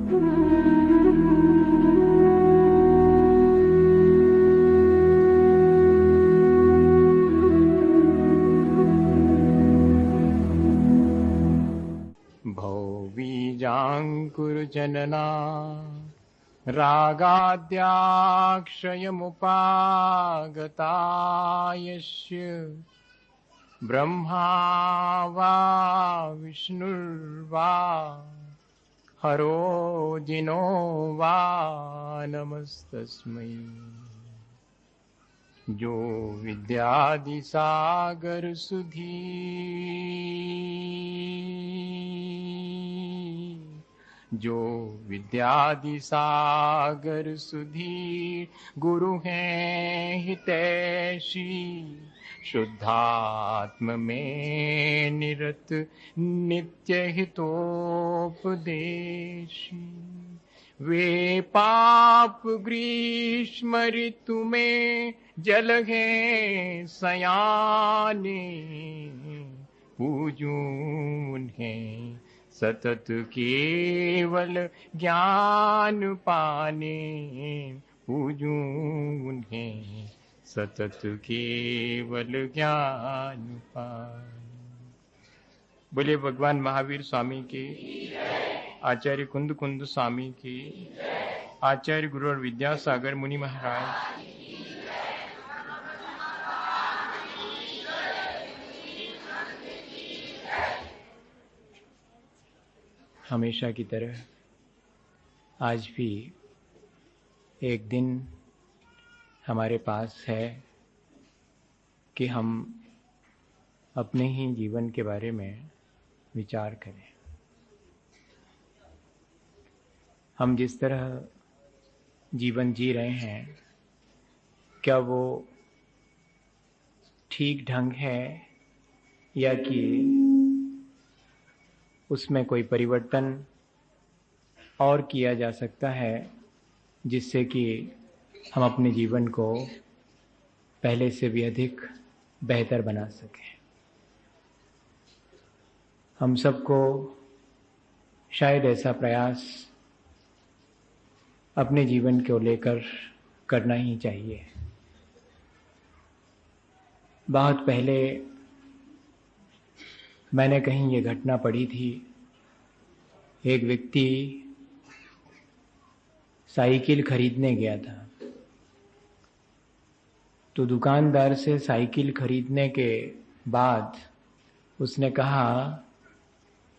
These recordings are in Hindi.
भौबीजाङ्कुरजनना रागाद्याक्षयमुपागता यस्य ब्रह्मा वा विष्णुर्वा हरो जिनो वा नमस्तस्मै। जो विद्यादिसागर सुधी जो विद्यादिसागर सुधी गुरु हैं हितैषी शुद्धात्म में निरत नित्य हितोपदेशी। वे पाप ग्रीष्म ऋतु में जल हैं सयाने पूजूं उन्हें सतत केवल ज्ञान पाने पूजूं उन्हें सतत केवल ज्ञान पाने। बोले भगवान महावीर स्वामी के, आचार्य कुंद कुंद स्वामी की, आचार्य गुरु और विद्यासागर मुनि महाराज, हमेशा की तरह आज भी एक दिन हमारे पास है कि हम अपने ही जीवन के बारे में विचार करें। हम जिस तरह जीवन जी रहे हैं, क्या वो ठीक ढंग है या कि उसमें कोई परिवर्तन और किया जा सकता है जिससे कि हम अपने जीवन को पहले से भी अधिक बेहतर बना सकें। हम सबको शायद ऐसा प्रयास अपने जीवन को लेकर करना ही चाहिए। बहुत पहले मैंने कहीं ये घटना पढ़ी थी। एक व्यक्ति साइकिल खरीदने गया था, तो दुकानदार से साइकिल खरीदने के बाद उसने कहा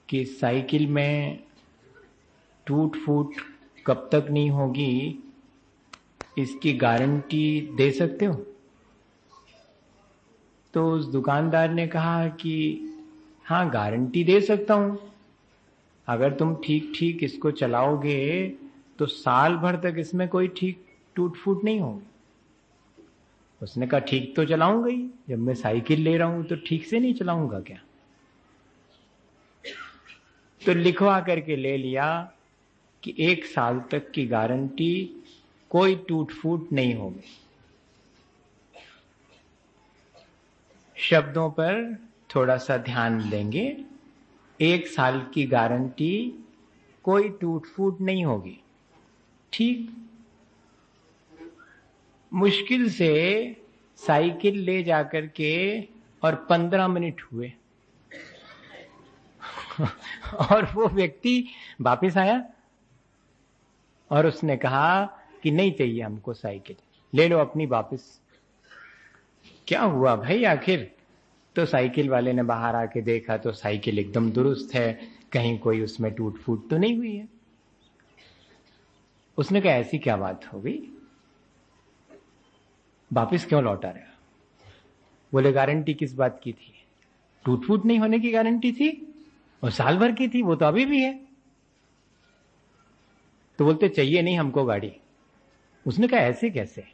कि साइकिल में टूट फूट कब तक नहीं होगी, इसकी गारंटी दे सकते हो? तो उस दुकानदार ने कहा कि हाँ, गारंटी दे सकता हूं। अगर तुम ठीक ठीक इसको चलाओगे तो साल भर तक इसमें कोई ठीक टूट फूट नहीं होगी। उसने कहा ठीक तो चलाऊंगा ही, जब मैं साइकिल ले रहा हूं तो ठीक से नहीं चलाऊंगा क्या? तो लिखवा करके ले लिया कि 1 साल तक की गारंटी, कोई टूट फूट नहीं होगी। शब्दों पर थोड़ा सा ध्यान देंगे। 1 साल की गारंटी, कोई टूट फूट नहीं होगी। ठीक मुश्किल से साइकिल ले जाकर के और 15 मिनट हुए और वो व्यक्ति वापस आया और उसने कहा कि नहीं चाहिए हमको साइकिल, ले लो अपनी वापस। क्या हुआ भाई आखिर? तो साइकिल वाले ने बाहर आके देखा तो साइकिल एकदम दुरुस्त है, कहीं कोई उसमें टूट फूट तो नहीं हुई है। उसने कहा ऐसी क्या बात हो गई, वापस क्यों लौटा रहे? बोले गारंटी किस बात की थी? टूट फूट नहीं होने की गारंटी थी, और साल भर की थी, वो तो अभी भी है। तो बोलते चाहिए नहीं हमको गाड़ी। उसने कहा ऐसे कैसे,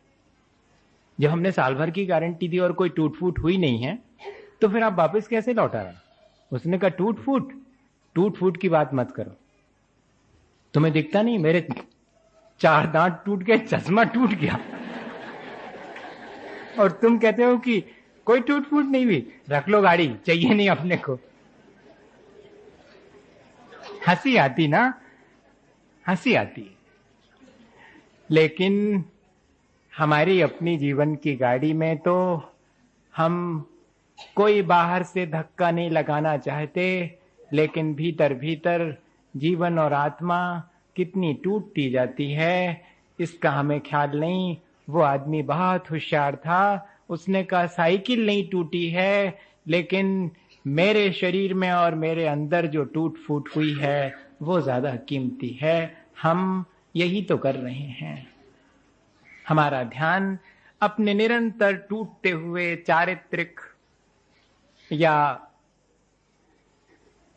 जब हमने साल भर की गारंटी दी और कोई टूट फूट हुई नहीं है तो फिर आप वापस कैसे लौटा रहे? उसने कहा टूट फूट की बात मत करो, तुम्हें दिखता नहीं मेरे 4 दांत टूट गए, चश्मा टूट गया, और तुम कहते हो कि कोई टूट फूट नहीं हुई, रख लो गाड़ी, चाहिए नहीं अपने को। हंसी आती ना। हंसी आती है। लेकिन हमारी अपनी जीवन की गाड़ी में तो हम कोई बाहर से धक्का नहीं लगाना चाहते, लेकिन भीतर भीतर जीवन और आत्मा कितनी टूटती जाती है इसका हमें ख्याल नहीं। वो आदमी बहुत होशियार था, उसने कहा साइकिल नहीं टूटी है, लेकिन मेरे शरीर में और मेरे अंदर जो टूट फूट हुई है वो ज्यादा कीमती है। हम यही तो कर रहे हैं। हमारा ध्यान अपने निरंतर टूटते हुए चारित्रिक या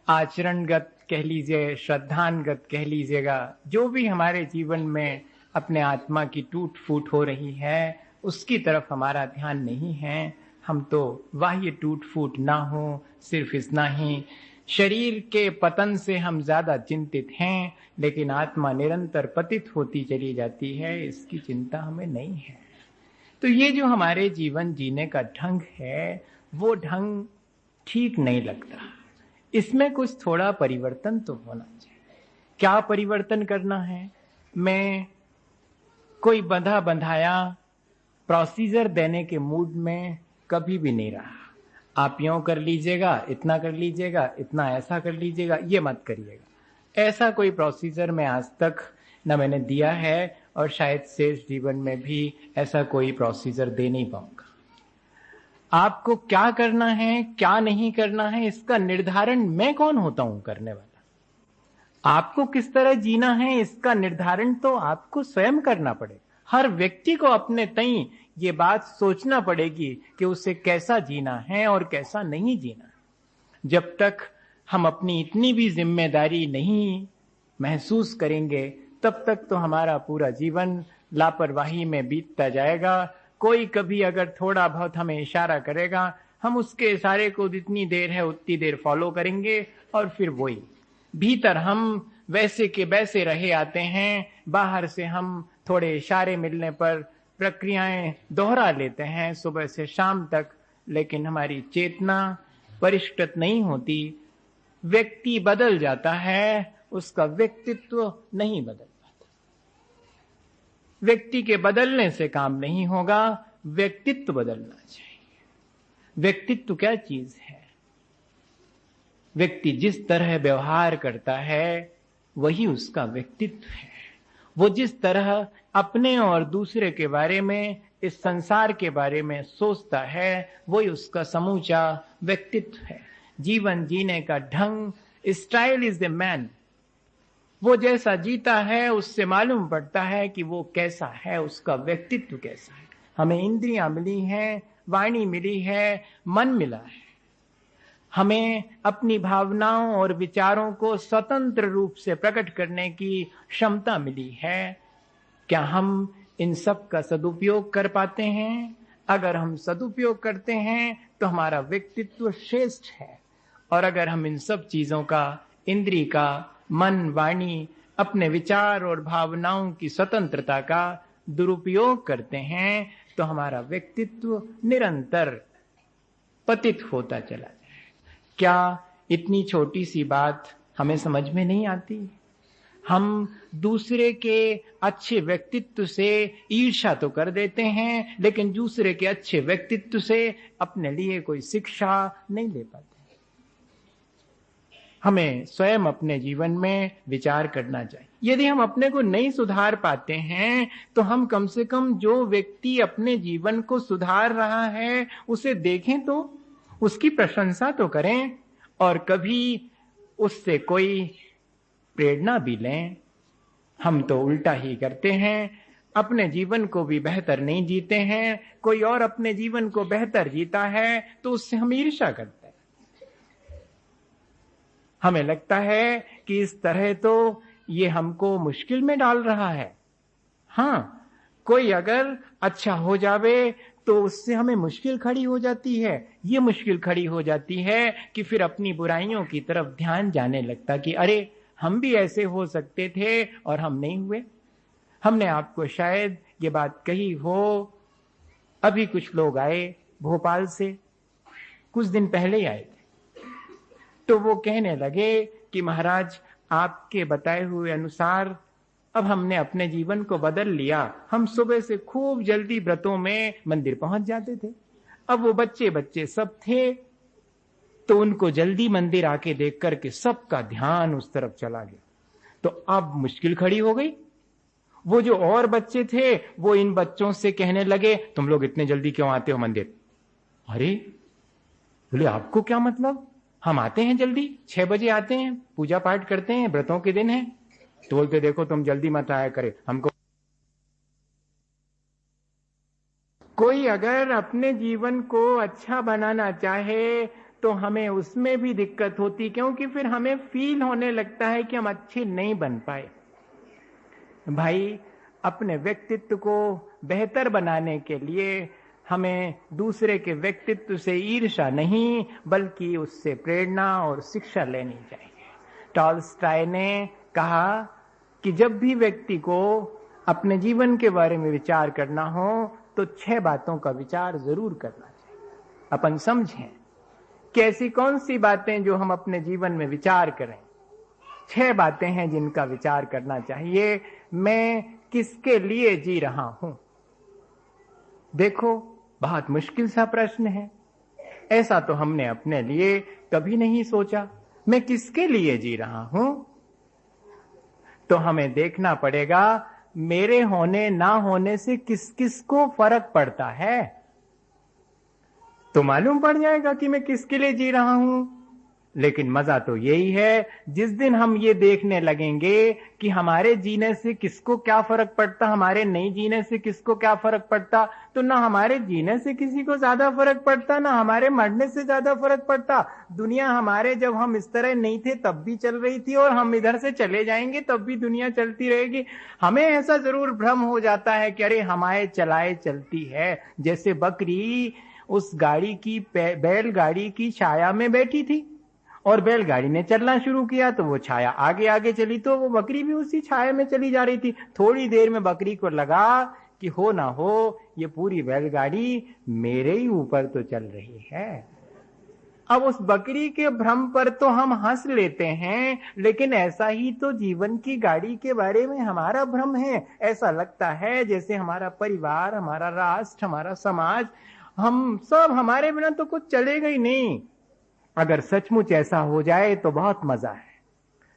आचरणगत कह लीजिए, श्रद्धानगत कह लीजिएगा, जो भी हमारे जीवन में अपने आत्मा की टूट फूट हो रही है उसकी तरफ हमारा ध्यान नहीं है। हम तो बाह्य टूट फूट ना हो, सिर्फ इतना ही, शरीर के पतन से हम ज्यादा चिंतित हैं, लेकिन आत्मा निरंतर पतित होती चली जाती है, इसकी चिंता हमें नहीं है। तो ये जो हमारे जीवन जीने का ढंग है वो ढंग ठीक नहीं लगता। इसमें कुछ थोड़ा परिवर्तन तो होना चाहिए। क्या परिवर्तन करना है? मैं कोई बंधा बंधाया प्रोसीजर देने के मूड में कभी भी नहीं रहा। आप यूं कर लीजिएगा, इतना कर लीजिएगा, इतना ऐसा कर लीजिएगा, ये मत करिएगा। ऐसा कोई प्रोसीजर मैं आज तक न मैंने दिया है और शायद शेष जीवन में भी ऐसा कोई प्रोसीजर दे नहीं पाऊंगा। आपको क्या करना है, क्या नहीं करना है, इसका निर्धारण मैं कौन होता हूं करने वाला? आपको किस तरह जीना है इसका निर्धारण तो आपको स्वयं करना पड़ेगा। हर व्यक्ति को अपने तई ये बात सोचना पड़ेगी कि उसे कैसा जीना है और कैसा नहीं जीना। जब तक हम अपनी इतनी भी जिम्मेदारी नहीं महसूस करेंगे तब तक तो हमारा पूरा जीवन लापरवाही में बीतता जाएगा। कोई कभी अगर थोड़ा बहुत हमें इशारा करेगा, हम उसके इशारे को जितनी देर है उतनी देर फॉलो करेंगे और फिर वही भीतर हम वैसे के वैसे रहे आते हैं। बाहर से हम थोड़े इशारे मिलने पर प्रक्रियाएं दोहरा लेते हैं सुबह से शाम तक, लेकिन हमारी चेतना परिष्कृत नहीं होती। व्यक्ति बदल जाता है, उसका व्यक्तित्व नहीं बदल पाता। व्यक्ति के बदलने से काम नहीं होगा, व्यक्तित्व बदलना चाहिए। व्यक्तित्व क्या चीज है? व्यक्ति जिस तरह व्यवहार करता है वही उसका व्यक्तित्व है। वो जिस तरह अपने और दूसरे के बारे में, इस संसार के बारे में सोचता है वही उसका समूचा व्यक्तित्व है। जीवन जीने का ढंग, स्टाइल इज द मैन। वो जैसा जीता है उससे मालूम पड़ता है कि वो कैसा है, उसका व्यक्तित्व कैसा है। हमें इंद्रियां मिली हैं, वाणी मिली है, मन मिला है। हमें अपनी भावनाओं और विचारों को स्वतंत्र रूप से प्रकट करने की क्षमता मिली है। क्या हम इन सब का सदुपयोग कर पाते हैं? अगर हम सदुपयोग करते हैं तो हमारा व्यक्तित्व श्रेष्ठ है, और अगर हम इन सब चीजों का, इंद्रिय का, मन, वाणी, अपने विचार और भावनाओं की स्वतंत्रता का दुरुपयोग करते हैं तो हमारा व्यक्तित्व निरंतर पतित होता चला जाए। क्या इतनी छोटी सी बात हमें समझ में नहीं आती? हम दूसरे के अच्छे व्यक्तित्व से ईर्ष्या तो कर देते हैं, लेकिन दूसरे के अच्छे व्यक्तित्व से अपने लिए कोई शिक्षा नहीं ले पाते। हमें स्वयं अपने जीवन में विचार करना चाहिए। यदि हम अपने को नहीं सुधार पाते हैं तो हम कम से कम जो व्यक्ति अपने जीवन को सुधार रहा है उसे देखें, तो उसकी प्रशंसा तो करें और कभी उससे कोई प्रेरणा भी लें। हम तो उल्टा ही करते हैं, अपने जीवन को भी बेहतर नहीं जीते हैं। कोई और अपने जीवन को बेहतर जीता है तो उससे हम ईर्ष्या करते हैं। हमें लगता है कि इस तरह तो ये हमको मुश्किल में डाल रहा है। हाँ, कोई अगर अच्छा हो जावे तो उससे हमें मुश्किल खड़ी हो जाती है। ये मुश्किल खड़ी हो जाती है कि फिर अपनी बुराइयों की तरफ ध्यान जाने लगता कि अरे हम भी ऐसे हो सकते थे और हम नहीं हुए। हमने आपको शायद ये बात कही हो। अभी कुछ लोग आए भोपाल से, कुछ दिन पहले ही आए थे, तो वो कहने लगे कि महाराज आपके बताए हुए अनुसार अब हमने अपने जीवन को बदल लिया। हम सुबह से खूब जल्दी व्रतों में मंदिर पहुंच जाते थे। अब वो बच्चे बच्चे सब थे तो उनको जल्दी मंदिर आके देख करके सबका ध्यान उस तरफ चला गया। तो अब मुश्किल खड़ी हो गई। वो जो और बच्चे थे वो इन बच्चों से कहने लगे, तुम लोग इतने जल्दी क्यों आते हो मंदिर? अरे बोले, आपको क्या मतलब? हम आते हैं जल्दी, 6 बजे आते हैं, पूजा पाठ करते हैं, व्रतों के दिन है। तो बोलते, देखो तुम जल्दी मत आया करे, हमको। कोई अगर अपने जीवन को अच्छा बनाना चाहे तो हमें उसमें भी दिक्कत होती, क्योंकि फिर हमें फील होने लगता है कि हम अच्छे नहीं बन पाए। भाई, अपने व्यक्तित्व को बेहतर बनाने के लिए हमें दूसरे के व्यक्तित्व से ईर्ष्या नहीं बल्कि उससे प्रेरणा और शिक्षा लेनी चाहिए। टॉल्स्टॉय ने कहा कि जब भी व्यक्ति को अपने जीवन के बारे में विचार करना हो तो 6 बातों का विचार जरूर करना चाहिए। अपन समझें कि ऐसी कौन सी बातें जो हम अपने जीवन में विचार करें। 6 बातें हैं जिनका विचार करना चाहिए। मैं किसके लिए जी रहा हूं? देखो, बहुत मुश्किल सा प्रश्न है। ऐसा तो हमने अपने लिए कभी नहीं सोचा। मैं किसके लिए जी रहा हूं? तो हमें देखना पड़ेगा मेरे होने ना होने से किस किस को फर्क पड़ता है। तो मालूम पड़ जाएगा कि मैं किसके लिए जी रहा हूं। लेकिन मजा तो यही है जिस दिन हम ये देखने लगेंगे कि हमारे जीने से किसको क्या फर्क पड़ता, हमारे नहीं जीने से किसको क्या फर्क पड़ता। तो ना हमारे जीने से किसी को ज्यादा फर्क पड़ता, ना हमारे मरने से ज्यादा फर्क पड़ता। दुनिया हमारे जब हम इस तरह नहीं थे तब भी चल रही थी, और हम इधर से चले जाएंगे तब भी दुनिया चलती रहेगी। हमें ऐसा जरूर भ्रम हो जाता है कि अरे हमारे चलाए चलती है। जैसे बकरी उस गाड़ी की बैलगाड़ी की छाया में बैठी थी और बैलगाड़ी ने चलना शुरू किया तो वो छाया आगे आगे चली, तो वो बकरी भी उसी छाया में चली जा रही थी। थोड़ी देर में बकरी को लगा कि हो ना हो ये पूरी बैलगाड़ी मेरे ही ऊपर तो चल रही है। अब उस बकरी के भ्रम पर तो हम हंस लेते हैं, लेकिन ऐसा ही तो जीवन की गाड़ी के बारे में हमारा भ्रम है। ऐसा लगता है जैसे हमारा परिवार, हमारा राष्ट्र, हमारा समाज, हम सब हमारे बिना तो कुछ चलेगा ही नहीं। अगर सचमुच ऐसा हो जाए तो बहुत मजा है।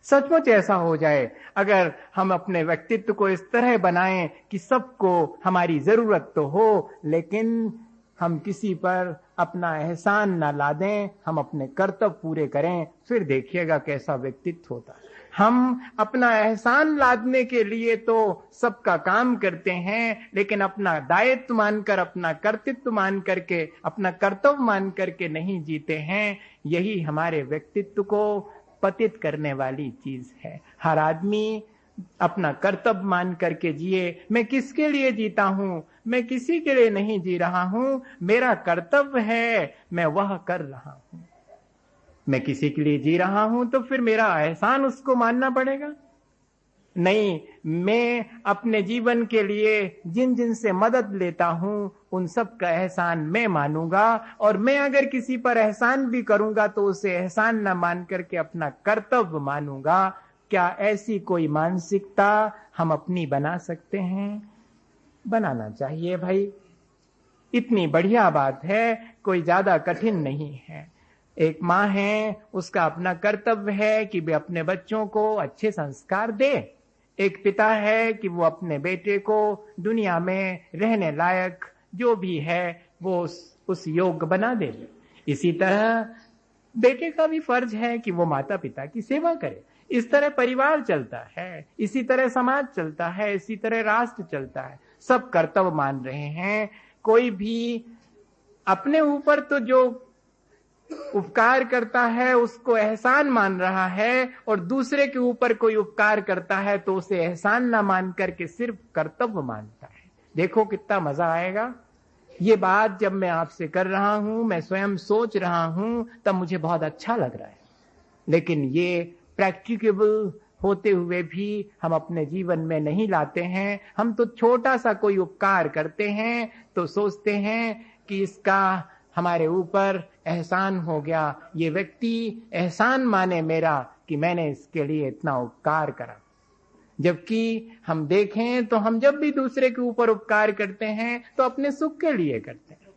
सचमुच ऐसा हो जाए, अगर हम अपने व्यक्तित्व को इस तरह बनाएं कि सबको हमारी जरूरत तो हो लेकिन हम किसी पर अपना एहसान ना लादें, हम अपने कर्तव्य पूरे करें, फिर देखिएगा कैसा व्यक्तित्व होता है। हम अपना एहसान लादने के लिए तो सबका काम करते हैं, लेकिन अपना दायित्व मानकर, अपना कर्तव्य मान करके, अपना कर्तव्य मान करके नहीं जीते हैं। यही हमारे व्यक्तित्व को पतित करने वाली चीज है। हर आदमी अपना कर्तव्य मान करके जिए। मैं किसके लिए जीता हूं? मैं किसी के लिए नहीं जी रहा हूं। मेरा कर्तव्य है, मैं वह कर रहा हूं। मैं किसी के लिए जी रहा हूं तो फिर मेरा एहसान उसको मानना पड़ेगा। नहीं, मैं अपने जीवन के लिए जिन जिन से मदद लेता हूं उन सब का एहसान मैं मानूंगा, और मैं अगर किसी पर एहसान भी करूंगा तो उसे एहसान न मान करके अपना कर्तव्य मानूंगा। क्या ऐसी कोई मानसिकता हम अपनी बना सकते हैं? बनाना चाहिए भाई। इतनी बढ़िया बात है, कोई ज्यादा कठिन नहीं है। एक माँ है, उसका अपना कर्तव्य है कि वे अपने बच्चों को अच्छे संस्कार दे। एक पिता है कि वो अपने बेटे को दुनिया में रहने लायक जो भी है वो उस योग्य बना दे। इसी तरह बेटे का भी फर्ज है कि वो माता पिता की सेवा करे। इस तरह परिवार चलता है, इसी तरह समाज चलता है, इसी तरह राष्ट्र चलता है। सब कर्तव्य मान रहे हैं। कोई भी अपने ऊपर तो जो उपकार करता है उसको एहसान मान रहा है, और दूसरे के ऊपर कोई उपकार करता है तो उसे एहसान ना मान करके सिर्फ कर्तव्य मानता है। देखो कितना मजा आएगा। ये बात जब मैं आपसे कर रहा हूं, मैं स्वयं सोच रहा हूं, तब मुझे बहुत अच्छा लग रहा है। लेकिन ये प्रैक्टिकेबल होते हुए भी हम अपने जीवन में नहीं लाते हैं। हम तो छोटा सा कोई उपकार करते हैं तो सोचते हैं कि इसका हमारे ऊपर एहसान हो गया, ये व्यक्ति एहसान माने मेरा कि मैंने इसके लिए इतना उपकार करा। जबकि हम देखें तो हम जब भी दूसरे के ऊपर उपकार करते हैं तो अपने सुख के लिए करते हैं।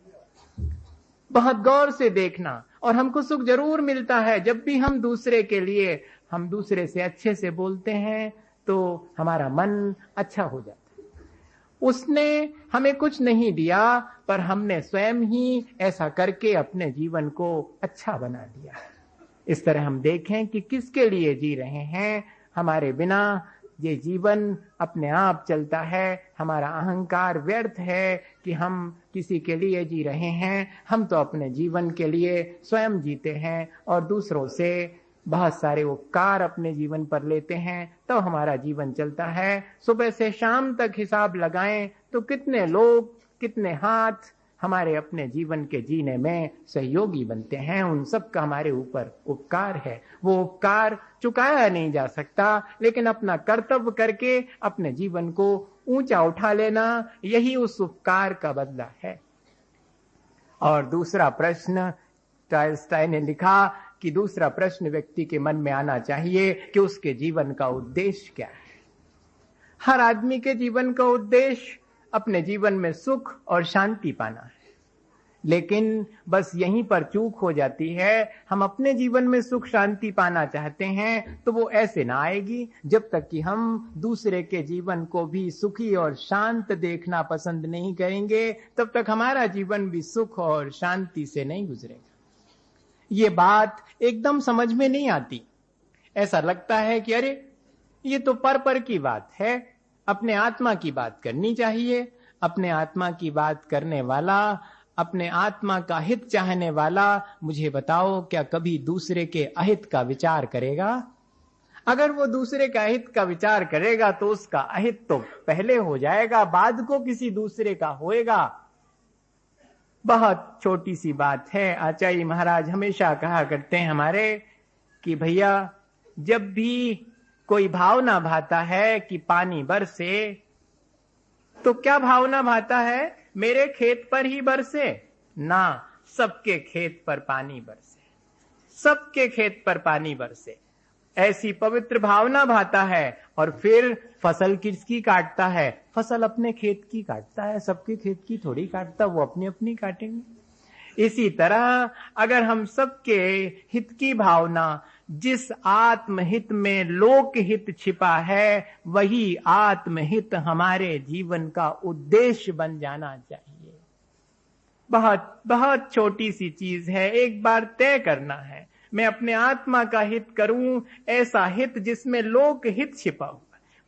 बहुत गौर से देखना, और हमको सुख जरूर मिलता है जब भी हम दूसरे के लिए, हम दूसरे से अच्छे से बोलते हैं तो हमारा मन अच्छा हो जाता है। उसने हमें कुछ नहीं दिया, पर हमने स्वयं ही ऐसा करके अपने जीवन को अच्छा बना दिया। इस तरह हम देखें कि किसके लिए जी रहे हैं। हमारे बिना ये जीवन अपने आप चलता है। हमारा अहंकार व्यर्थ है कि हम किसी के लिए जी रहे हैं। हम तो अपने जीवन के लिए स्वयं जीते हैं और दूसरों से बहुत सारे उपकार अपने जीवन पर लेते हैं, तो हमारा जीवन चलता है। सुबह से शाम तक हिसाब लगाएं तो कितने लोग, कितने हाथ हमारे अपने जीवन के जीने में सहयोगी बनते हैं। उन सब का हमारे ऊपर उपकार है। वो उपकार चुकाया नहीं जा सकता, लेकिन अपना कर्तव्य करके अपने जीवन को ऊंचा उठा लेना, यही उस उपकार का बदला है। और दूसरा प्रश्न, टॉलस्टॉय ने लिखा कि दूसरा प्रश्न व्यक्ति के मन में आना चाहिए कि उसके जीवन का उद्देश्य क्या है। हर आदमी के जीवन का उद्देश्य अपने जीवन में सुख और शांति पाना है, लेकिन बस यहीं पर चूक हो जाती है। हम अपने जीवन में सुख शांति पाना चाहते हैं तो वो ऐसे ना आएगी जब तक कि हम दूसरे के जीवन को भी सुखी और शांत देखना पसंद नहीं करेंगे, तब तक हमारा जीवन भी सुख और शांति से नहीं गुजरेगा। ये बात एकदम समझ में नहीं आती। ऐसा लगता है कि अरे ये तो पर की बात है, अपने आत्मा की बात करनी चाहिए। अपने आत्मा की बात करने वाला, अपने आत्मा का हित चाहने वाला, मुझे बताओ क्या कभी दूसरे के अहित का विचार करेगा? अगर वो दूसरे का अहित का विचार करेगा तो उसका अहित तो पहले हो जाएगा, बाद को किसी दूसरे का होएगा। बहुत छोटी सी बात है। आचार्य महाराज हमेशा कहा करते हैं हमारे कि भैया, जब भी कोई भावना भाता है कि पानी बरसे, तो क्या भावना भाता है? मेरे खेत पर ही बरसे ना, सबके खेत पर पानी बरसे, सबके खेत पर पानी बरसे, ऐसी पवित्र भावना भाता है। और फिर फसल किसकी काटता है? फसल अपने खेत की काटता है, सबके खेत की थोड़ी काटता, वो अपनी अपनी काटेंगे। इसी तरह अगर हम सबके हित की भावना, जिस आत्महित में लोक हित छिपा है, वही आत्महित हमारे जीवन का उद्देश्य बन जाना चाहिए। बहुत बहुत छोटी सी चीज है, एक बार तय करना है, मैं अपने आत्मा का हित करूं, ऐसा हित जिसमें लोक हित छिपा हुआ,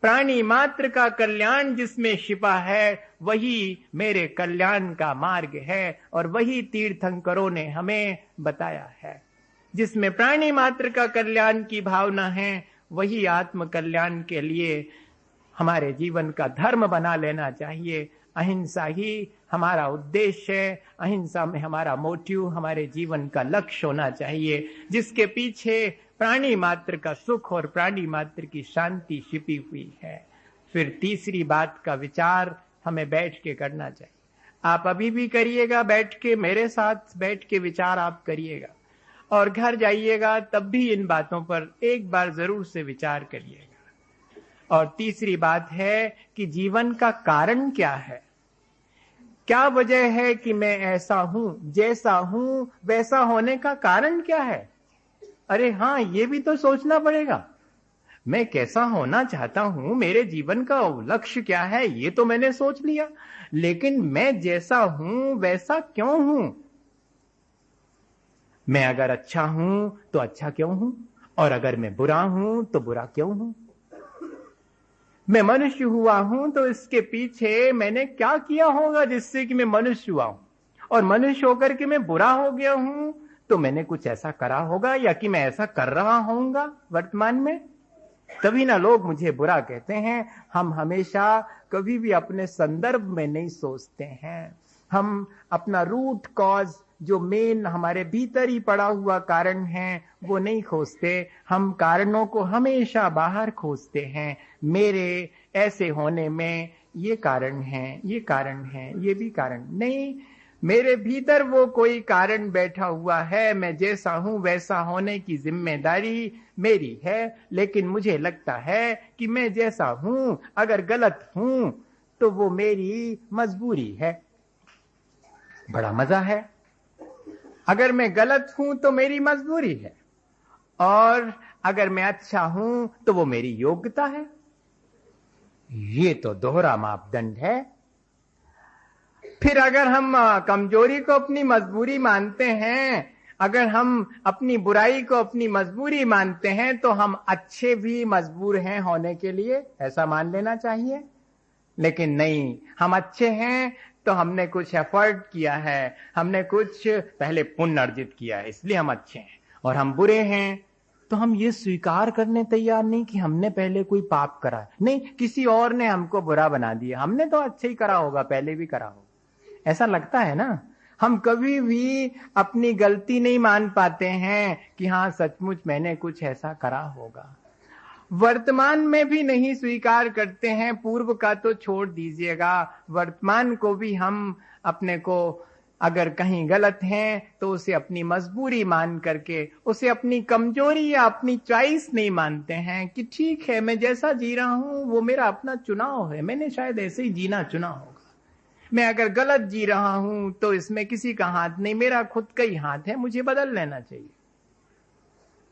प्राणी मात्र का कल्याण जिसमें छिपा है, वही मेरे कल्याण का मार्ग है। और वही तीर्थंकरों ने हमें बताया है। जिसमें प्राणी मात्र का कल्याण की भावना है, वही आत्म कल्याण के लिए हमारे जीवन का धर्म बना लेना चाहिए। अहिंसा ही हमारा उद्देश्य है, अहिंसा में हमारा मोटिव, हमारे जीवन का लक्ष्य होना चाहिए, जिसके पीछे प्राणी मात्र का सुख और प्राणी मात्र की शांति छिपी हुई है। फिर तीसरी बात का विचार हमें बैठ के करना चाहिए। आप अभी भी करिएगा, बैठ के मेरे साथ बैठ के विचार आप करिएगा, और घर जाइएगा तब भी इन बातों पर एक बार जरूर से विचार करिएगा। और तीसरी बात है कि जीवन का कारण क्या है, क्या वजह है कि मैं ऐसा हूं, जैसा हूं वैसा होने का कारण क्या है? अरे हाँ, ये भी तो सोचना पड़ेगा। मैं कैसा होना चाहता हूं, मेरे जीवन का लक्ष्य क्या है, ये तो मैंने सोच लिया, लेकिन मैं जैसा हूं वैसा क्यों हूं? मैं अगर अच्छा हूं तो अच्छा क्यों हूं, और अगर मैं बुरा हूं तो बुरा क्यों हूं? मैं मनुष्य हुआ हूं तो इसके पीछे मैंने क्या किया होगा जिससे कि मैं मनुष्य हुआ हूं, और मनुष्य होकर के मैं बुरा हो गया हूं तो मैंने कुछ ऐसा करा होगा, या कि मैं ऐसा कर रहा होऊंगा वर्तमान में, तभी ना लोग मुझे बुरा कहते हैं। हम हमेशा कभी भी अपने संदर्भ में नहीं सोचते हैं। हम अपना रूट कॉज, जो मेन हमारे भीतर ही पड़ा हुआ कारण है, वो नहीं खोजते। हम कारणों को हमेशा बाहर खोजते हैं। मेरे ऐसे होने में ये कारण है, ये कारण है, ये भी कारण नहीं। मेरे भीतर वो कोई कारण बैठा हुआ है, मैं जैसा हूं वैसा होने की जिम्मेदारी मेरी है, लेकिन मुझे लगता है कि मैं जैसा हूं अगर गलत हूं तो वो मेरी मजबूरी है। बड़ा मजा है। अगर मैं गलत हूं तो मेरी मजबूरी है, और अगर मैं अच्छा हूं तो वो मेरी योग्यता है। ये तो दोहरा मापदंड है। फिर अगर हम कमजोरी को अपनी मजबूरी मानते हैं, अगर हम अपनी बुराई को अपनी मजबूरी मानते हैं, तो हम अच्छे भी मजबूर हैं होने के लिए, ऐसा मान लेना चाहिए। लेकिन नहीं, हम अच्छे हैं तो हमने कुछ एफर्ट किया है, हमने कुछ पहले पुण्य अर्जित किया है, इसलिए हम अच्छे हैं। और हम बुरे हैं तो हम ये स्वीकार करने तैयार नहीं कि हमने पहले कोई पाप करा है। नहीं, किसी और ने हमको बुरा बना दिया, हमने तो अच्छे ही करा होगा, पहले भी करा होगा, ऐसा लगता है ना। हम कभी भी अपनी गलती नहीं मान पाते हैं कि हाँ सचमुच मैंने कुछ ऐसा करा होगा। वर्तमान में भी नहीं स्वीकार करते हैं, पूर्व का तो छोड़ दीजिएगा, वर्तमान को भी हम अपने को अगर कहीं गलत हैं तो उसे अपनी मजबूरी मान करके, उसे अपनी कमजोरी या अपनी चॉइस नहीं मानते हैं कि ठीक है मैं जैसा जी रहा हूं वो मेरा अपना चुनाव है, मैंने शायद ऐसे ही जीना चुना होगा। मैं अगर गलत जी रहा हूं तो इसमें किसी का हाथ नहीं, मेरा खुद का ही हाथ है, मुझे बदल लेना चाहिए।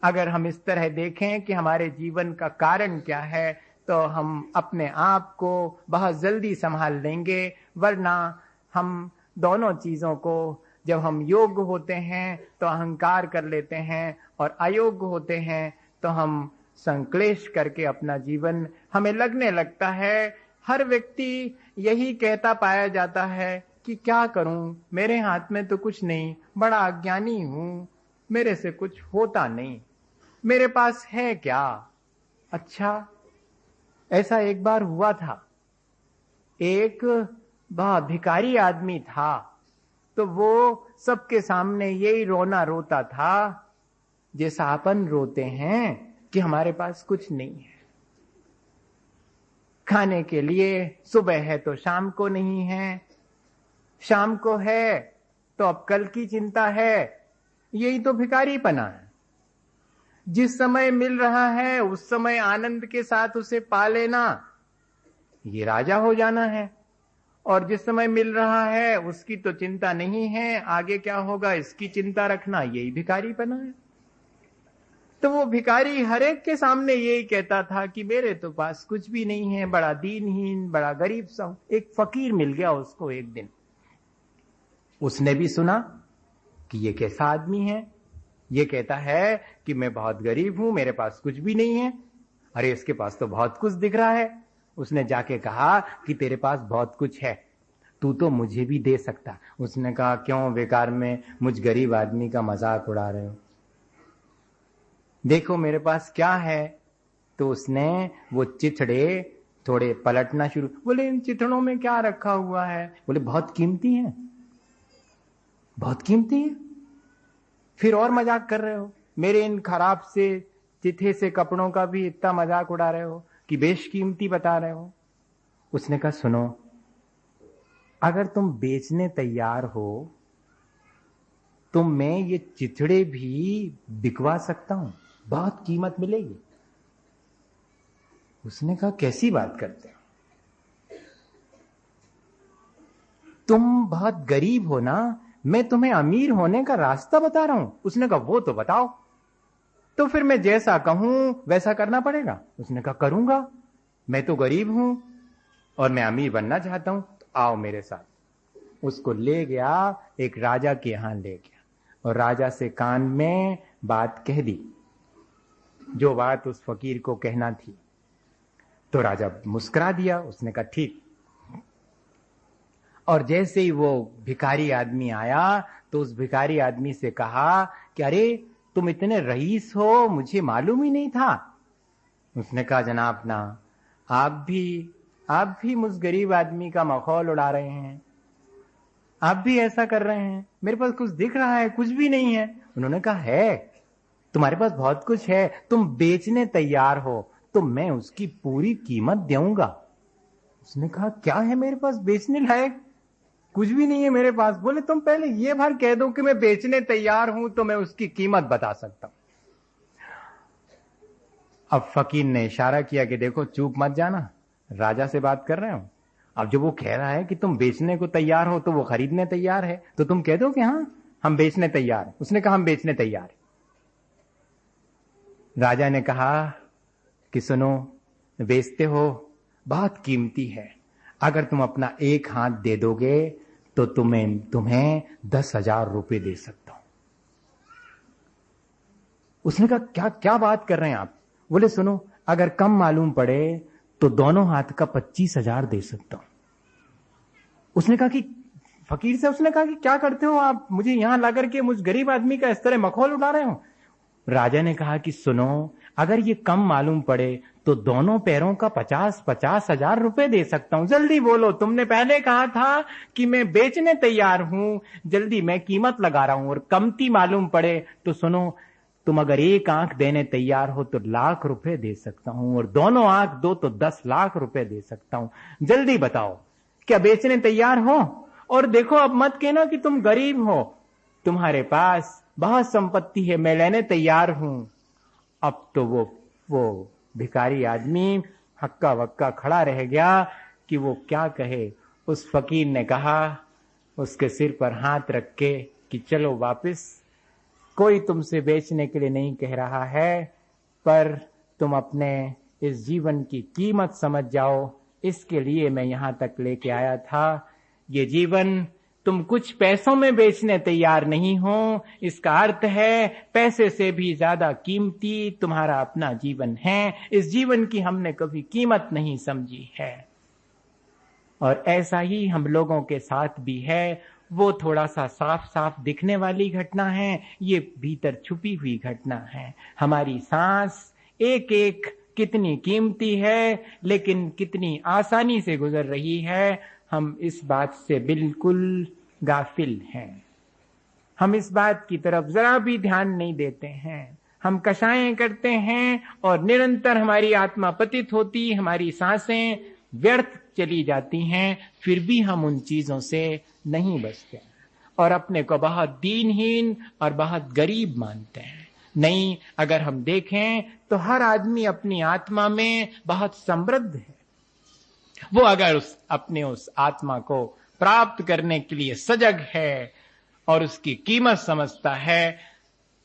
अगर हम इस तरह देखें कि हमारे जीवन का कारण क्या है, तो हम अपने आप को बहुत जल्दी संभाल लेंगे। वरना हम दोनों चीजों को, जब हम योग्य होते हैं तो अहंकार कर लेते हैं, और अयोग्य होते हैं तो हम संक्लेश करके अपना जीवन, हमें लगने लगता है, हर व्यक्ति यही कहता पाया जाता है कि क्या करूं, मेरे हाथ में तो कुछ नहीं, बड़ा अज्ञानी हूं, मेरे से कुछ होता नहीं, मेरे पास है क्या। अच्छा, ऐसा एक बार हुआ था। एक बहुत भिखारी आदमी था, तो वो सबके सामने यही रोना रोता था जैसा अपन रोते हैं कि हमारे पास कुछ नहीं है, खाने के लिए सुबह है तो शाम को नहीं है, शाम को है तो अब कल की चिंता है। यही तो भिखारीपना है। जिस समय मिल रहा है उस समय आनंद के साथ उसे पा लेना, ये राजा हो जाना है, और जिस समय मिल रहा है उसकी तो चिंता नहीं है, आगे क्या होगा इसकी चिंता रखना, यही भिखारीपना है। तो वो भिखारी हर एक के सामने यही कहता था कि मेरे तो पास कुछ भी नहीं है, बड़ा दीनहीन, बड़ा गरीब सा हूं। एक फकीर मिल गया उसको एक दिन, उसने भी सुना कि ये कैसा आदमी है, ये कहता है कि मैं बहुत गरीब हूं, मेरे पास कुछ भी नहीं है। अरे इसके पास तो बहुत कुछ दिख रहा है। उसने जाके कहा कि तेरे पास बहुत कुछ है, तू तो मुझे भी दे सकता। उसने कहा क्यों बेकार में मुझ गरीब आदमी का मजाक उड़ा रहे हो, देखो मेरे पास क्या है। तो उसने वो चिथड़े थोड़े पलटना शुरू, बोले इन चिथड़ों में क्या रखा हुआ है, बोले बहुत कीमती है, बहुत कीमती है। फिर और मजाक कर रहे हो, मेरे इन खराब से चिथे से कपड़ों का भी इतना मजाक उड़ा रहे हो कि बेशकीमती बता रहे हो। उसने कहा सुनो, अगर तुम बेचने तैयार हो तो मैं ये चिथड़े भी बिकवा सकता हूं, बहुत कीमत मिलेगी। उसने कहा कैसी बात करते हो, तुम बहुत गरीब हो ना, मैं तुम्हें अमीर होने का रास्ता बता रहा हूं। उसने कहा वो तो बताओ। तो फिर मैं जैसा कहूं वैसा करना पड़ेगा। उसने कहा करूंगा, मैं तो गरीब हूं और मैं अमीर बनना चाहता हूं, तो आओ मेरे साथ। उसको ले गया, एक राजा के यहां ले गया, और राजा से कान में बात कह दी, जो बात उस फकीर को कहना थी। तो राजा मुस्कुरा दिया, उसने कहा ठीक। और जैसे ही वो भिखारी आदमी आया तो उस भिखारी आदमी से कहा कि अरे तुम इतने रईस हो, मुझे मालूम ही नहीं था। उसने कहा जनाब ना, आप भी मुझ गरीब आदमी का मखौल उड़ा रहे हैं, आप भी ऐसा कर रहे हैं, मेरे पास कुछ दिख रहा है, कुछ भी नहीं है। उन्होंने कहा है, तुम्हारे पास बहुत कुछ है, तुम बेचने तैयार हो तो मैं उसकी पूरी कीमत दूंगा। उसने कहा क्या है मेरे पास बेचने लायक, कुछ भी नहीं है मेरे पास। बोले तुम पहले ये बार कह दो कि मैं बेचने तैयार हूं तो मैं उसकी कीमत बता सकता हूं। अब फकीर ने इशारा किया कि देखो चूक मत जाना, राजा से बात कर रहे हो। अब जब वो कह रहा है कि तुम बेचने को तैयार हो तो वो खरीदने तैयार है, तो तुम कह दो कि हाँ हम बेचने तैयार हैं। उसने कहा हम बेचने तैयार हैं। राजा ने कहा कि सुनो, बेचते हो, बहुत कीमती है, अगर तुम अपना एक हाथ दे दोगे तो तुम्हें 10,000 रुपए दे सकता हूं। उसने कहा क्या क्या बात कर रहे हैं आप? बोले सुनो, अगर कम मालूम पड़े तो दोनों हाथ का 25,000 दे सकता हूं। उसने कहा कि फकीर से उसने कहा कि क्या करते हो आप, मुझे यहां लाकर के मुझ गरीब आदमी का इस तरह मखौल उड़ा रहे हो। राजा ने कहा कि सुनो, अगर ये कम मालूम पड़े तो दोनों पैरों का 50,000 रुपए दे सकता हूं। जल्दी बोलो, तुमने पहले कहा था कि मैं बेचने तैयार हूं, जल्दी मैं कीमत लगा रहा हूं, और कमती मालूम पड़े तो सुनो, तुम अगर एक आंख देने तैयार हो तो 1,00,000 रुपए दे सकता हूं, और दोनों आंख दो तो 10 लाख रुपए दे सकता हूं। जल्दी बताओ, क्या बेचने तैयार हो? और देखो, अब मत कहना कि तुम गरीब हो, तुम्हारे पास बहुत संपत्ति है, मैं लेने तैयार हूं। अब तो वो भिखारी आदमी हक्का वक्का खड़ा रह गया कि वो क्या कहे। उस फकीर ने कहा, उसके सिर पर हाथ रख के, कि चलो वापस, कोई तुमसे बेचने के लिए नहीं कह रहा है, पर तुम अपने इस जीवन की कीमत समझ जाओ, इसके लिए मैं यहां तक लेके आया था। ये जीवन तुम कुछ पैसों में बेचने तैयार नहीं हो, इसका अर्थ है पैसे से भी ज्यादा कीमती तुम्हारा अपना जीवन है। इस जीवन की हमने कभी कीमत नहीं समझी है। और ऐसा ही हम लोगों के साथ भी है। वो थोड़ा सा साफ साफ दिखने वाली घटना है, ये भीतर छुपी हुई घटना है। हमारी सांस एक एक कितनी कीमती है, लेकिन कितनी आसानी से गुजर रही है, हम इस बात से बिल्कुल गाफिल हैं। हम इस बात की तरफ जरा भी ध्यान नहीं देते हैं। हम कषायें करते हैं और निरंतर हमारी आत्मा पतित होती, हमारी सांसें व्यर्थ चली जाती हैं, फिर भी हम उन चीजों से नहीं बचते और अपने को बहुत दीनहीन और बहुत गरीब मानते हैं। नहीं, अगर हम देखें तो हर आदमी अपनी आत्मा में बहुत समृद्ध है। वो अगर अपने उस आत्मा को प्राप्त करने के लिए सजग है और उसकी कीमत समझता है,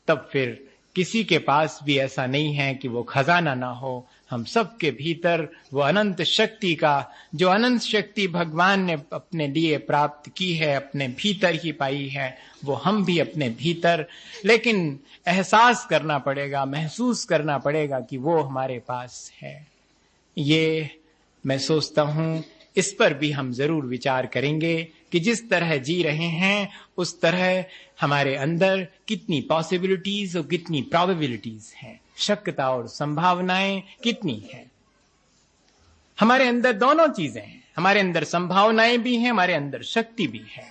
तब फिर किसी के पास भी ऐसा नहीं है कि वो खजाना ना हो। हम सबके भीतर वो अनंत शक्ति का, जो अनंत शक्ति भगवान ने अपने लिए प्राप्त की है, अपने भीतर ही पाई है, वो हम भी अपने भीतर, लेकिन एहसास करना पड़ेगा, महसूस करना पड़ेगा कि वो हमारे पास है। ये मैं सोचता हूं इस पर भी हम जरूर विचार करेंगे कि जिस तरह जी रहे हैं उस तरह हमारे अंदर कितनी पॉसिबिलिटीज और कितनी प्रोबेबिलिटीज हैं, शक्यता और संभावनाएं कितनी हैं। हमारे अंदर दोनों चीजें हैं, हमारे अंदर संभावनाएं भी हैं, हमारे अंदर शक्ति भी है।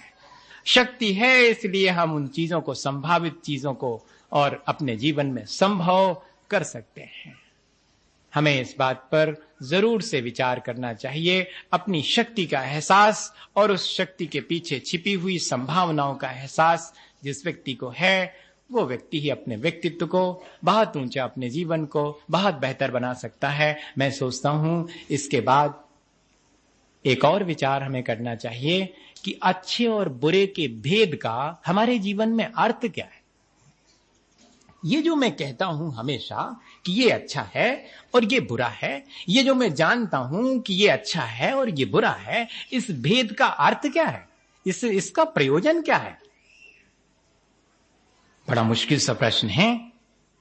शक्ति है इसलिए हम उन चीजों को, संभावित चीजों को और अपने जीवन में संभव कर सकते हैं। हमें इस बात पर जरूर से विचार करना चाहिए। अपनी शक्ति का एहसास और उस शक्ति के पीछे छिपी हुई संभावनाओं का एहसास जिस व्यक्ति को है, वो व्यक्ति ही अपने व्यक्तित्व को बहुत ऊंचा, अपने जीवन को बहुत बेहतर बना सकता है। मैं सोचता हूं इसके बाद एक और विचार हमें करना चाहिए कि अच्छे और बुरे के भेद का हमारे जीवन में अर्थ क्या है। ये जो मैं कहता हूं हमेशा कि ये अच्छा है और ये बुरा है, ये जो मैं जानता हूं कि ये अच्छा है और ये बुरा है, इस भेद का अर्थ क्या है, इसका प्रयोजन क्या है? बड़ा मुश्किल सा प्रश्न है,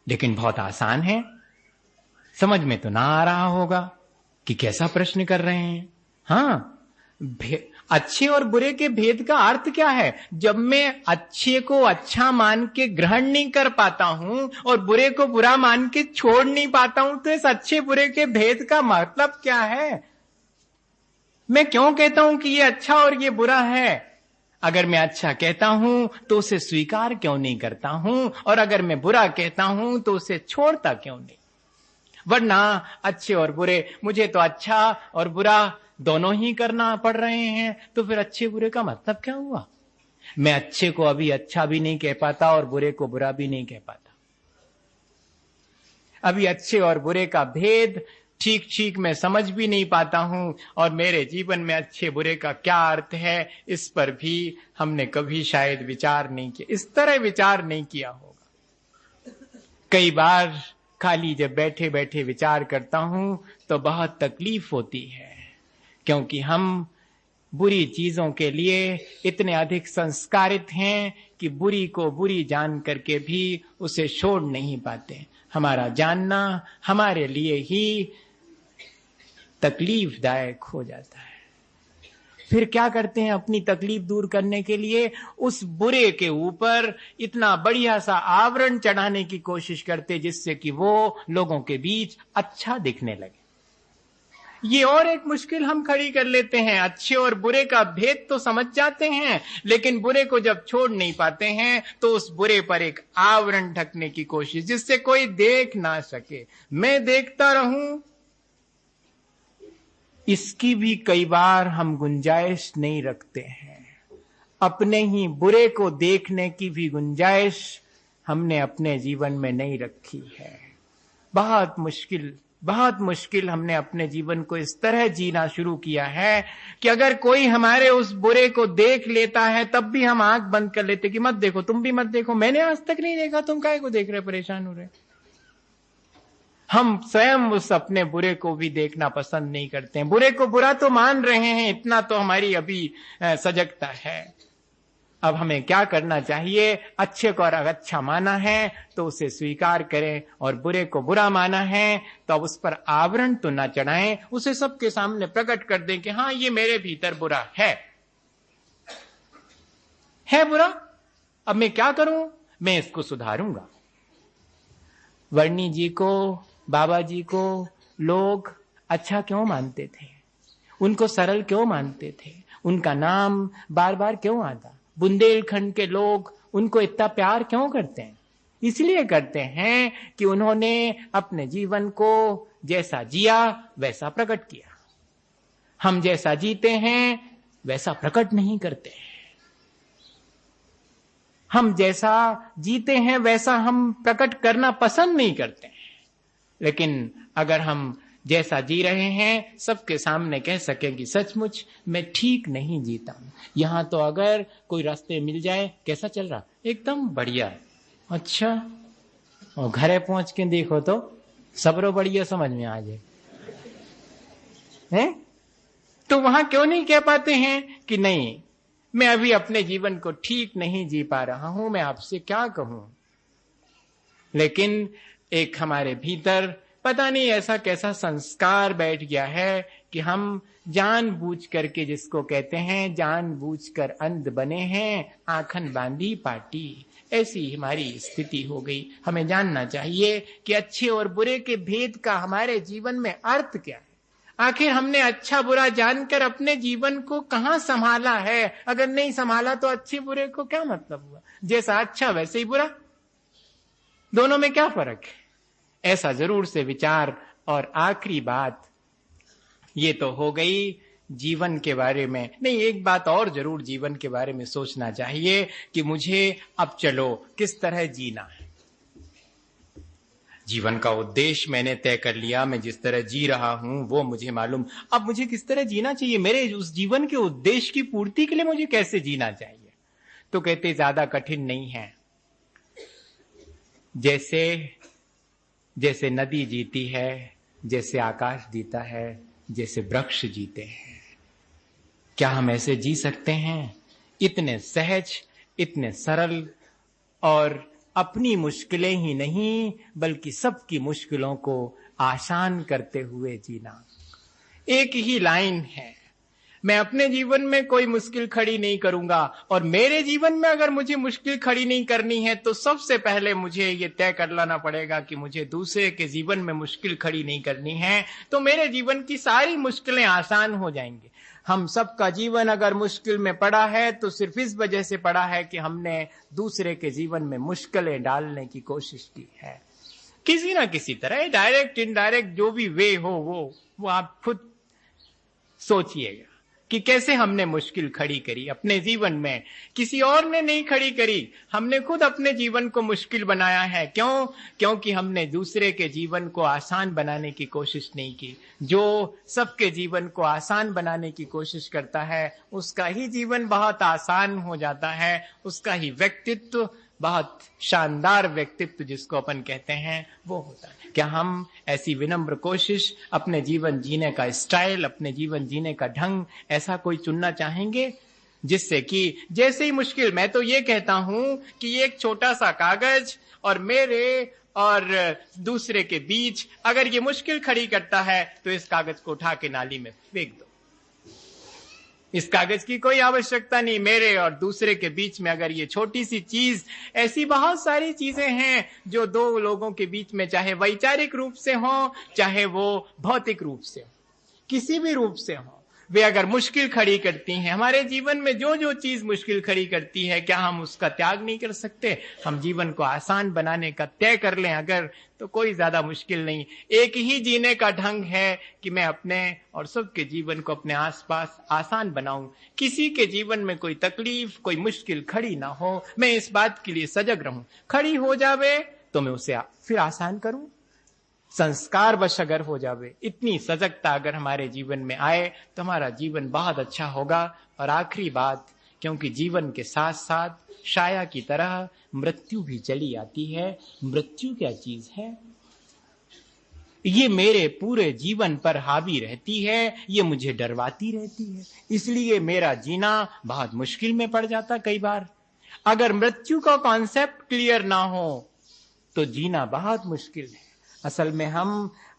लेकिन बहुत आसान है। समझ में तो ना आ रहा होगा कि कैसा प्रश्न कर रहे हैं। हाँ, अच्छे और बुरे के भेद का अर्थ क्या है? जब मैं अच्छे को अच्छा मान के ग्रहण नहीं कर पाता हूं और बुरे को बुरा मान के छोड़ नहीं पाता हूं, तो इस अच्छे बुरे के भेद का मतलब क्या है? मैं क्यों कहता हूं कि ये अच्छा और ये बुरा है? अगर मैं अच्छा कहता हूं तो उसे स्वीकार क्यों नहीं करता हूं, और अगर मैं बुरा कहता हूं तो उसे छोड़ता क्यों नहीं? वरना अच्छे और बुरे, मुझे तो अच्छा और बुरा दोनों ही करना पड़ रहे हैं, तो फिर अच्छे बुरे का मतलब क्या हुआ? मैं अच्छे को अभी अच्छा भी नहीं कह पाता और बुरे को बुरा भी नहीं कह पाता। अभी अच्छे और बुरे का भेद ठीक ठीक मैं समझ भी नहीं पाता हूं, और मेरे जीवन में अच्छे बुरे का क्या अर्थ है, इस पर भी हमने कभी शायद विचार नहीं किया, इस तरह विचार नहीं किया होगा। कई बार खाली जब बैठे बैठे विचार करता हूं तो बहुत तकलीफ होती है, क्योंकि हम बुरी चीजों के लिए इतने अधिक संस्कारित हैं कि बुरी को बुरी जान करके भी उसे छोड़ नहीं पाते। हमारा जानना हमारे लिए ही तकलीफदायक हो जाता है। फिर क्या करते हैं, अपनी तकलीफ दूर करने के लिए उस बुरे के ऊपर इतना बढ़िया सा आवरण चढ़ाने की कोशिश करते जिससे कि वो लोगों के बीच अच्छा दिखने लगे। ये और एक मुश्किल हम खड़ी कर लेते हैं। अच्छे और बुरे का भेद तो समझ जाते हैं, लेकिन बुरे को जब छोड़ नहीं पाते हैं तो उस बुरे पर एक आवरण ढकने की कोशिश, जिससे कोई देख ना सके, मैं देखता रहूं, इसकी भी कई बार हम गुंजाइश नहीं रखते हैं। अपने ही बुरे को देखने की भी गुंजाइश हमने अपने जीवन में नहीं रखी है। बहुत मुश्किल हमने अपने जीवन को इस तरह जीना शुरू किया है कि अगर कोई हमारे उस बुरे को देख लेता है तब भी हम आंख बंद कर लेते कि मत देखो, तुम भी मत देखो, मैंने आज तक नहीं देखा, तुम काहे को देख रहे, परेशान हो रहे। हम स्वयं उस अपने बुरे को भी देखना पसंद नहीं करते हैं। बुरे को बुरा तो मान रहे हैं, इतना तो हमारी अभी सजगता है। अब हमें क्या करना चाहिए? अच्छे को अगर अच्छा माना है तो उसे स्वीकार करें, और बुरे को बुरा माना है तो अब उस पर आवरण तो ना चढ़ाएं, उसे सबके सामने प्रकट कर दें कि हाँ, ये मेरे भीतर बुरा है बुरा। अब मैं क्या करूं? मैं इसको सुधारूंगा। वर्णी जी को, बाबा जी को लोग अच्छा क्यों मानते थे? उनको सरल क्यों मानते थे? उनका नाम बार बार क्यों आता? बुंदेलखंड के लोग उनको इतना प्यार क्यों करते हैं? इसलिए करते हैं कि उन्होंने अपने जीवन को जैसा जिया वैसा प्रकट किया। हम जैसा जीते हैं वैसा प्रकट नहीं करते हैं। हम जैसा जीते हैं वैसा हम प्रकट करना पसंद नहीं करते हैं। लेकिन अगर हम जैसा जी रहे हैं सबके सामने कह सकें कि सचमुच मैं ठीक नहीं जीता हूं। यहां तो अगर कोई रास्ते मिल जाए, कैसा चल रहा? एकदम बढ़िया। अच्छा, और घरे पहुंच के देखो तो सबरो बढ़िया समझ में आ जाए हैं? तो वहां क्यों नहीं कह पाते हैं कि नहीं, मैं अभी अपने जीवन को ठीक नहीं जी पा रहा हूं, मैं आपसे क्या कहूं। लेकिन एक हमारे भीतर पता नहीं ऐसा कैसा संस्कार बैठ गया है कि हम जानबूझ करके, जिसको कहते हैं जानबूझकर अंध बने हैं, आंखन बांधी पाटी, ऐसी हमारी स्थिति हो गई। हमें जानना चाहिए कि अच्छे और बुरे के भेद का हमारे जीवन में अर्थ क्या है। आखिर हमने अच्छा बुरा जानकर अपने जीवन को कहां संभाला है? अगर नहीं संभाला तो अच्छे बुरे को क्या मतलब हुआ? जैसा अच्छा वैसे ही बुरा, दोनों में क्या फर्क है? ऐसा जरूर से विचार। और आखिरी बात ये तो हो गई जीवन के बारे में। नहीं, एक बात और जरूर जीवन के बारे में सोचना चाहिए कि मुझे अब चलो किस तरह जीना है। जीवन का उद्देश्य मैंने तय कर लिया, मैं जिस तरह जी रहा हूं वो मुझे मालूम। अब मुझे किस तरह जीना चाहिए, मेरे उस जीवन के उद्देश्य की पूर्ति के लिए मुझे कैसे जीना चाहिए? तो कहते ज्यादा कठिन नहीं है। जैसे नदी जीती है, जैसे आकाश जीता है, जैसे वृक्ष जीते हैं। क्या हम ऐसे जी सकते हैं? इतने सहज, इतने सरल, और अपनी मुश्किलें ही नहीं बल्कि सबकी मुश्किलों को आसान करते हुए जीना। एक ही लाइन है, मैं अपने जीवन में कोई मुश्किल खड़ी नहीं करूंगा, और मेरे जीवन में अगर मुझे मुश्किल खड़ी नहीं करनी है तो सबसे पहले मुझे ये तय कर लेना पड़ेगा कि मुझे दूसरे के जीवन में मुश्किल खड़ी नहीं करनी है, तो मेरे जीवन की सारी मुश्किलें आसान हो जाएंगी। हम सबका जीवन अगर मुश्किल में पड़ा है तो सिर्फ इस वजह से पड़ा है कि हमने दूसरे के जीवन में मुश्किलें डालने की कोशिश की है। किसी ना किसी तरह, डायरेक्ट इनडायरेक्ट जो भी वे हो वो आप खुद सोचिएगा कि कैसे हमने मुश्किल खड़ी करी अपने जीवन में। किसी और ने नहीं खड़ी करी, हमने खुद अपने जीवन को मुश्किल बनाया है। क्यों? क्योंकि हमने दूसरे के जीवन को आसान बनाने की कोशिश नहीं की। जो सबके जीवन को आसान बनाने की कोशिश करता है उसका ही जीवन बहुत आसान हो जाता है, उसका ही व्यक्तित्व बहुत शानदार व्यक्तित्व जिसको अपन कहते हैं वो होता है। क्या हम ऐसी विनम्र कोशिश, अपने जीवन जीने का स्टाइल, अपने जीवन जीने का ढंग ऐसा कोई चुनना चाहेंगे जिससे कि जैसे ही मुश्किल, मैं तो ये कहता हूं कि एक छोटा सा कागज और मेरे और दूसरे के बीच अगर ये मुश्किल खड़ी करता है तो इस कागज को उठा के नाली में फेंक दो। इस कागज की कोई आवश्यकता नहीं। मेरे और दूसरे के बीच में अगर ये छोटी सी चीज, ऐसी बहुत सारी चीजें हैं जो दो लोगों के बीच में, चाहे वैचारिक रूप से हो चाहे वो भौतिक रूप से हो, किसी भी रूप से हो, वे अगर मुश्किल खड़ी करती हैं हमारे जीवन में, जो जो चीज मुश्किल खड़ी करती है, क्या हम उसका त्याग नहीं कर सकते? हम जीवन को आसान बनाने का तय कर लें अगर, तो कोई ज्यादा मुश्किल नहीं। एक ही जीने का ढंग है कि मैं अपने और सबके जीवन को अपने आसपास आसान बनाऊं, किसी के जीवन में कोई तकलीफ, कोई मुश्किल खड़ी ना हो, मैं इस बात के लिए सजग रहूं। खड़ी हो जावे तो मैं उसे फिर आसान करूं। संस्कार वश अगर हो जावे, इतनी सजगता अगर हमारे जीवन में आए तो हमारा जीवन बहुत अच्छा होगा। और आखिरी बात, क्योंकि जीवन के साथ साथ छाया की तरह मृत्यु भी चली आती है। मृत्यु क्या चीज है? ये मेरे पूरे जीवन पर हावी रहती है, ये मुझे डरवाती रहती है, इसलिए मेरा जीना बहुत मुश्किल में पड़ जाता कई बार। अगर मृत्यु का कॉन्सेप्ट क्लियर ना हो तो जीना बहुत मुश्किल है। असल में हम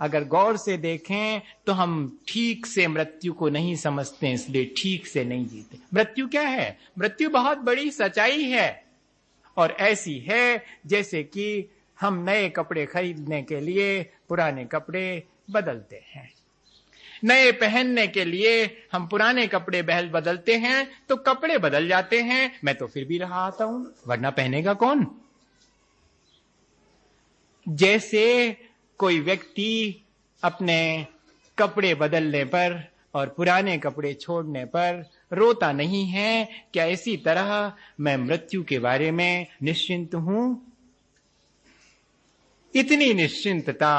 अगर गौर से देखें तो हम ठीक से मृत्यु को नहीं समझते, इसलिए ठीक से नहीं जीते। मृत्यु क्या है? मृत्यु बहुत बड़ी सच्चाई है और ऐसी है जैसे कि हम नए कपड़े खरीदने के लिए पुराने कपड़े बदलते हैं, नए पहनने के लिए हम पुराने कपड़े बदलते हैं तो कपड़े बदल जाते हैं। मैं तो फिर भी रहा आता हूं, वरना पहनेगा कौन? जैसे कोई व्यक्ति अपने कपड़े बदलने पर और पुराने कपड़े छोड़ने पर रोता नहीं है, क्या इसी तरह मैं मृत्यु के बारे में निश्चिंत हूं? इतनी निश्चिंतता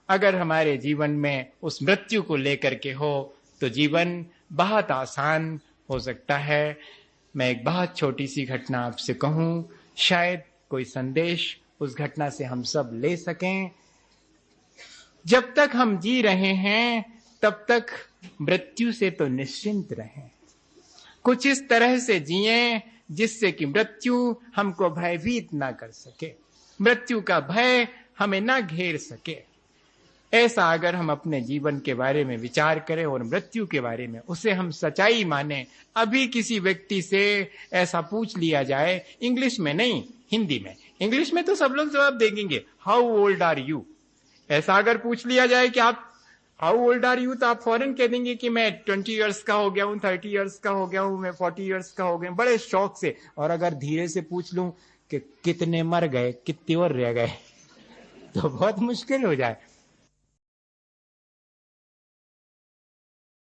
अगर हमारे जीवन में उस मृत्यु को लेकर के हो तो जीवन बहुत आसान हो सकता है। मैं एक बहुत छोटी सी घटना आपसे कहूं, शायद कोई संदेश उस घटना से हम सब ले सकें। जब तक हम जी रहे हैं तब तक मृत्यु से तो निश्चिंत रहें। कुछ इस तरह से जिएं जिससे कि मृत्यु हमको भयभीत ना कर सके, मृत्यु का भय हमें ना घेर सके। ऐसा अगर हम अपने जीवन के बारे में विचार करें और मृत्यु के बारे में उसे हम सच्चाई माने। अभी किसी व्यक्ति से ऐसा पूछ लिया जाए, इंग्लिश में नहीं हिंदी में, इंग्लिश में तो सब लोग जवाब देंगे, हाउ ओल्ड आर यू। ऐसा अगर पूछ लिया जाए कि आप हाउ ओल्ड आर यू, तो आप फौरन कह देंगे कि मैं 20 इयर्स का हो गया हूं, 30 इयर्स का हो गया हूं, मैं 40 इयर्स का हो गया हूं, बड़े शौक से। और अगर धीरे से पूछ लूं कि कितने मर गए, कितने और रह गए, तो बहुत मुश्किल हो जाए।